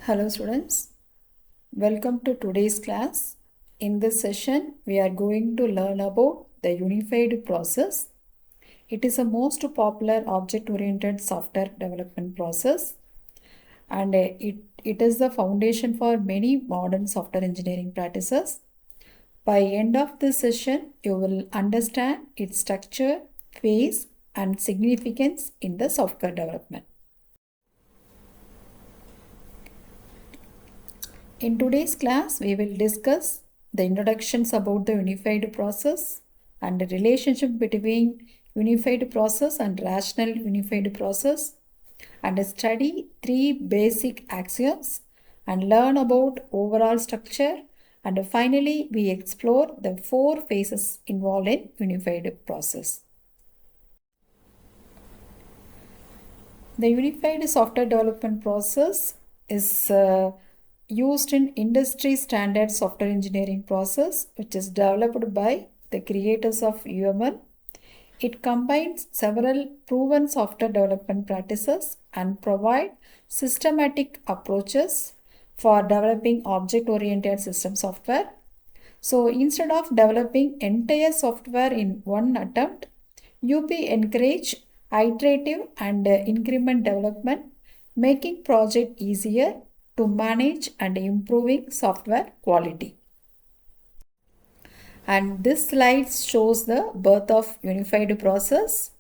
Hello students, welcome to today's class. In this session, we are going to learn about the unified process. It is a most popular object-oriented software development process and it is the foundation for many modern software engineering practices. By end of this session, you will understand its structure, phase and significance in the software development. In today's class, we will discuss the introductions about the unified process and the relationship between unified process and rational unified process, and study three basic axioms and learn about overall structure, and finally we explore the four phases involved in unified process. The unified software development process is used in industry standard software engineering process, which is developed by the creators of UML. It combines several proven software development practices and provide systematic approaches for developing object-oriented system software. So instead of developing entire software in one attempt, UP encourage iterative and increment development, making project easier to manage and improving software quality. And this slide shows the birth of unified process.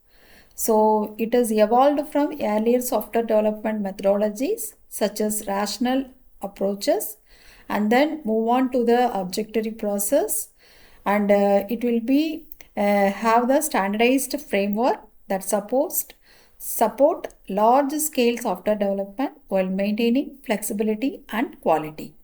So it has evolved from earlier software development methodologies such as rational approaches and then move on to the objectory process, and it will be have the standardized framework that support large scale software development while maintaining flexibility and quality.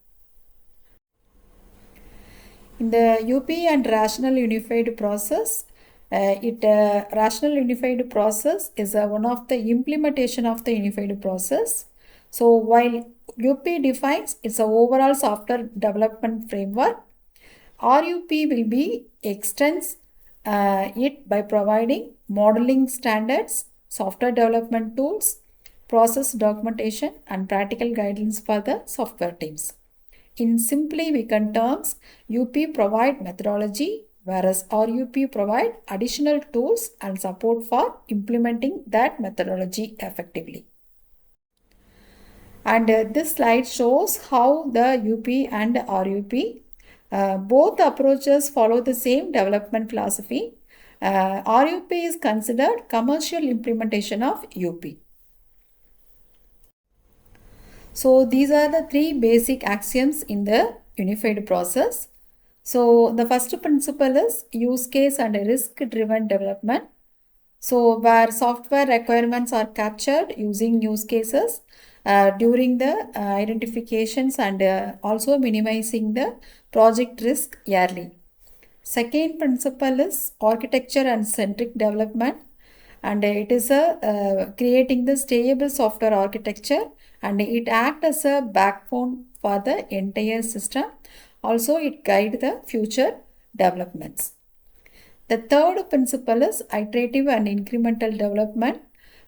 In the UP and rational unified process, rational unified process is one of the implementation of the unified process. So while UP defines its overall software development framework, RUP will be extends it by providing modeling standards, software development tools, process documentation, and practical guidance for the software teams. In simply weakened terms, UP provide methodology, whereas RUP provide additional tools and support for implementing that methodology effectively. And this slide shows how the UP and RUP both approaches follow the same development philosophy. RUP is considered commercial implementation of UP. So these are the three basic axioms in the unified process. So the first principle is use case and risk driven development. So where software requirements are captured using use cases during the identifications and also minimizing the project risk yearly. Second principle is architecture and centric development, and it is creating the stable software architecture, and it acts as a backbone for the entire system. Also, it guides the future developments. The third principle is iterative and incremental development,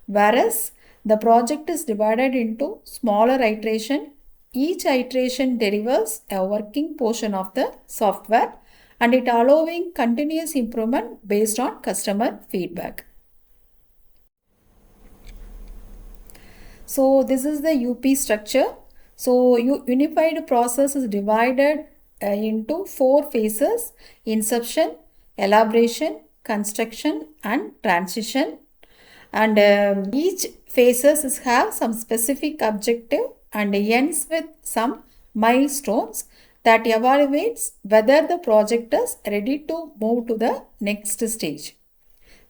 whereas the project is divided into smaller iteration. Each iteration delivers a working portion of the software, and it allowing continuous improvement based on customer feedback. So this is the UP structure. So unified process is divided into four phases: inception, elaboration, construction and transition. And each phases have some specific objective and ends with some milestones that evaluates whether the project is ready to move to the next stage.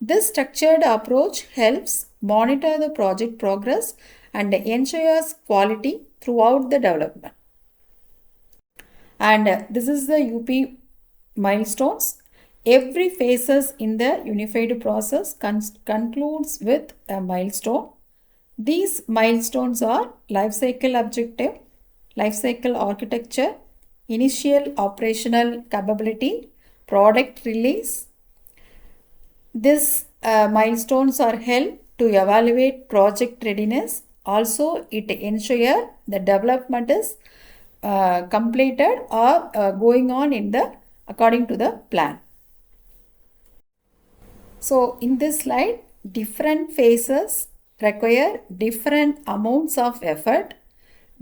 This structured approach helps monitor the project progress and ensures quality throughout the development. And this is the UP milestones. Every phases in the unified process concludes with a milestone. These milestones are lifecycle objective, lifecycle architecture, initial operational capability, product release. These milestones are held to evaluate project readiness Also, it ensures the development is completed or going on in the according to the plan. So in this slide, different phases require different amounts of effort.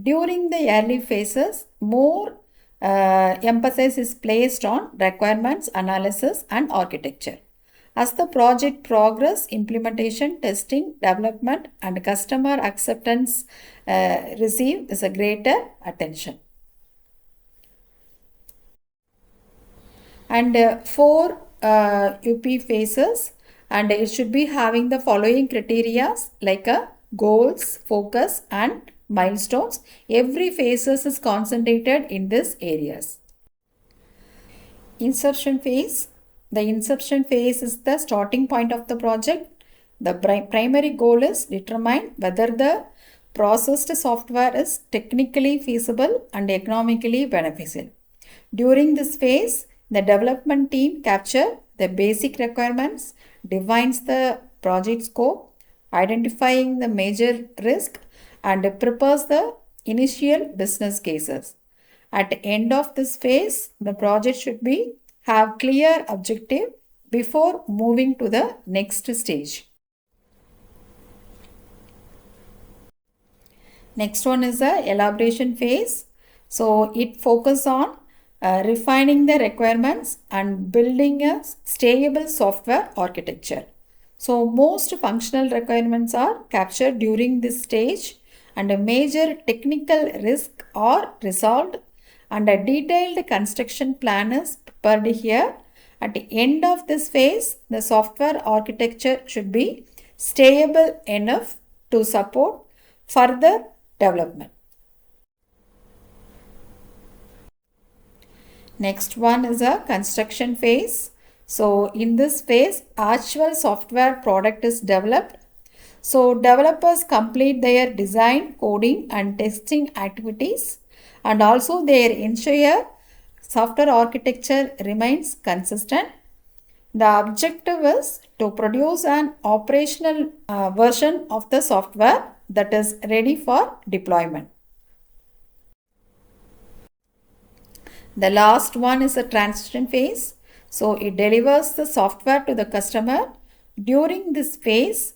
During the early phases, more emphasis is placed on requirements analysis and architecture. As the project progress, implementation, testing, development, and customer acceptance receive is a greater attention. And four UP phases, and it should be having the following criteria like goals, focus, and milestones. Every phases is concentrated in these areas. Inception phase. The inception phase is the starting point of the project. The primary goal is determine whether the processed software is technically feasible and economically beneficial. During this phase, the development team capture the basic requirements, defines the project scope, identifying the major risk, and prepares the initial business cases. At the end of this phase, the project should have clear objective before moving to the next stage. Next one is the elaboration phase. So it focuses on refining the requirements and building a stable software architecture. So most functional requirements are captured during this stage and a major technical risk are resolved and a detailed construction plan is prepared here. At the end of this phase, the software architecture should be stable enough to support further development. Next one is a construction phase. So in this phase, actual software product is developed. So developers complete their design, coding and testing activities, and also they ensure software architecture remains consistent. The objective is to produce an operational version of the software that is ready for deployment. The last one is a transition phase. So it delivers the software to the customer. During this phase,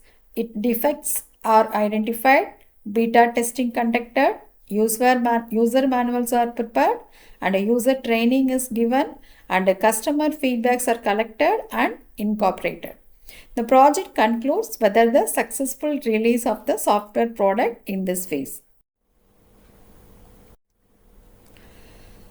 defects are identified, beta testing conducted, user manuals are prepared, and a user training is given, and customer feedbacks are collected and incorporated. The project concludes whether the successful release of the software product in this phase.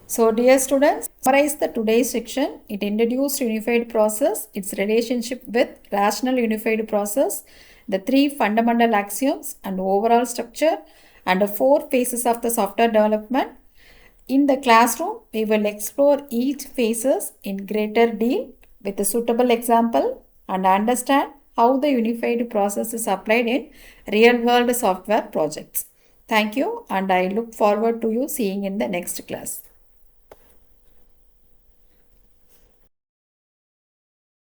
So dear students, summarize the today's section. It introduced unified process, its relationship with rational unified process, the three fundamental axioms and overall structure, and the four phases of the software development. In the classroom, we will explore each phases in greater detail with a suitable example and understand how the unified process is applied in real-world software projects. Thank you, and I look forward to you seeing in the next class.